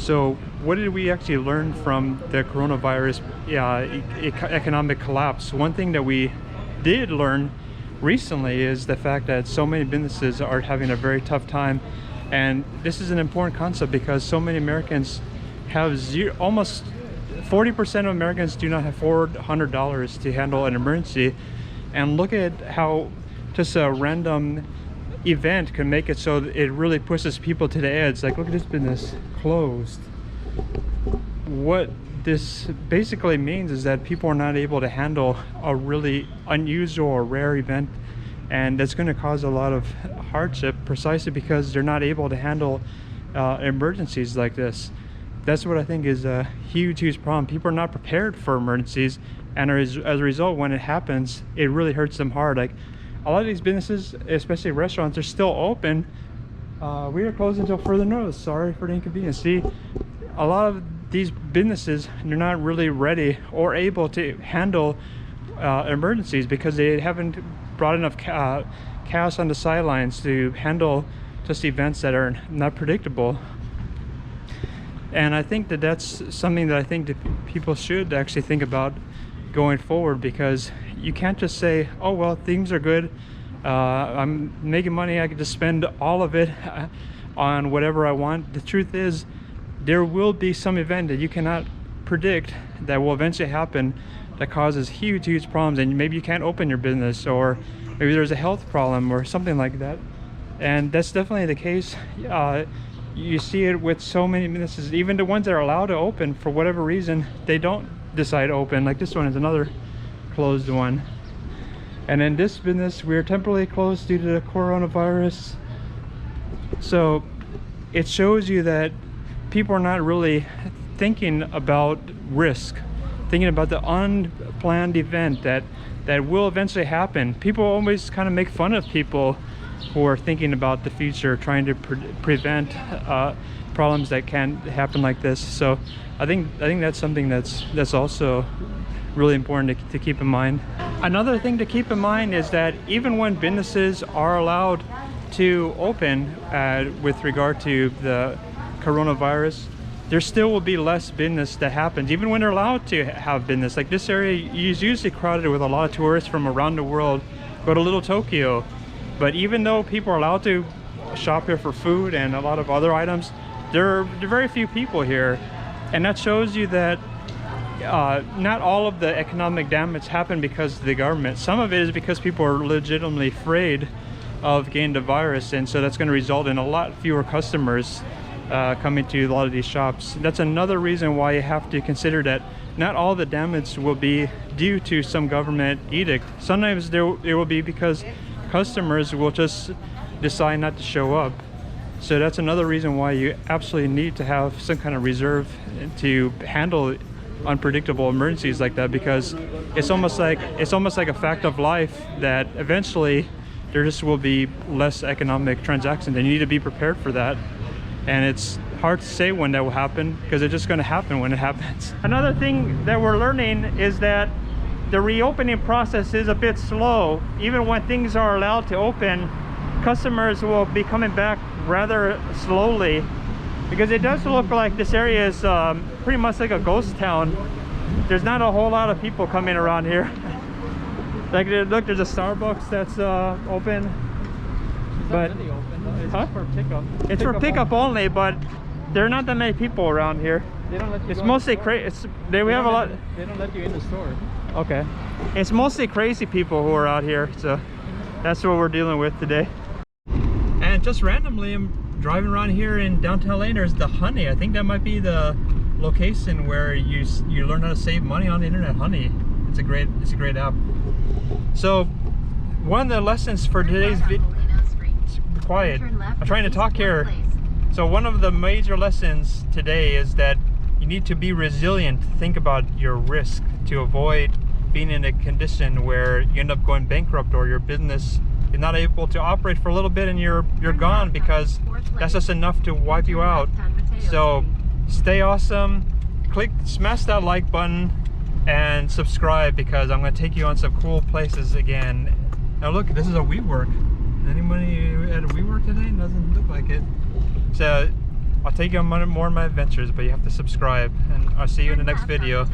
So what did we actually learn from the coronavirus economic collapse? One thing that we did learn recently is the fact that so many businesses are having a very tough time, and this is an important concept because so many Americans have almost 40% of Americans do not have $400 to handle an emergency. And look at how just a random event can make it so that it really pushes people to the edge. Like, look at this business closed. What this basically means is that people are not able to handle a really unusual or rare event, and that's going to cause a lot of hardship precisely because they're not able to handle emergencies like this. That's what I think is a huge problem. People are not prepared for emergencies, and as a result, when it happens, it really hurts them hard. Like, a lot of these businesses, especially restaurants, are still open. We are closed until further notice. Sorry for the inconvenience. See, a lot of these businesses, they're not really ready or able to handle emergencies because they haven't brought enough cash on the sidelines to handle just events that are not predictable. And I think that that's something that I think that people should actually think about going forward, because you can't just say, oh well, things are good, I'm making money, I can just spend all of it on whatever I want. The truth is, there will be some event that you cannot predict that will eventually happen that causes huge problems, and maybe you can't open your business, or maybe there's a health problem or something like that. And that's definitely the case. You see it with so many businesses, even the ones that are allowed to open, for whatever reason they don't decide to open. Like this one is another closed one. And then this business, we're temporarily closed due to the coronavirus. So it shows you that people are not really thinking about risk, thinking about the unplanned event that will eventually happen. People always kind of make fun of people who are thinking about the future, trying to prevent problems that can happen like this. So I think that's something that's also really important to keep in mind. Another thing to keep in mind is that even when businesses are allowed to open with regard to the coronavirus, there still will be less business that happens even when they're allowed to have business. Like, this area is usually crowded with a lot of tourists from around the world. Go to Little Tokyo. But even though people are allowed to shop here for food and a lot of other items, there are very few people here. And that shows you that not all of the economic damage happened because of the government. Some of it is because people are legitimately afraid of getting the virus, and so that's going to result in a lot fewer customers coming to a lot of these shops. That's another reason why you have to consider that not all the damage will be due to some government edict. Sometimes it will be because customers will just decide not to show up. So that's another reason why you absolutely need to have some kind of reserve to handle unpredictable emergencies like that, because it's almost like a fact of life that eventually there just will be less economic transactions, and you need to be prepared for that. And it's hard to say when that will happen, because it's just going to happen when it happens. Another thing that we're learning is that the reopening process is a bit slow. Even when things are allowed to open, customers will be coming back rather slowly, because it does look like this area is pretty much like a ghost town. There's not a whole lot of people coming around here. Like, look, there's a Starbucks that's open. But it's for pickup. It's for pickup only, but there are not that many people around here. They don't let you. It's mostly crazy. We have a lot. They don't let you in the store. Okay. It's mostly crazy people who are out here, so that's what we're dealing with today. And just randomly, I'm driving around here in downtown LA. There's the Honey. I think that might be the location where you learn how to save money on the internet. Honey. It's a great app. So one of the lessons for today's video. Quiet. I'm trying to talk here. So one of the major lessons today is that you need to be resilient. Think about your risk to avoid being in a condition where you end up going bankrupt, or your business is not able to operate for a little bit and you're gone, because that's just enough to wipe you out. So stay awesome. Smash that like button and subscribe, because I'm going to take you on some cool places again. Now look, this is a WeWork. Anybody at a WeWork today? Doesn't look like it. So I'll take you on more of my adventures, but you have to subscribe, and I'll see you in the next video.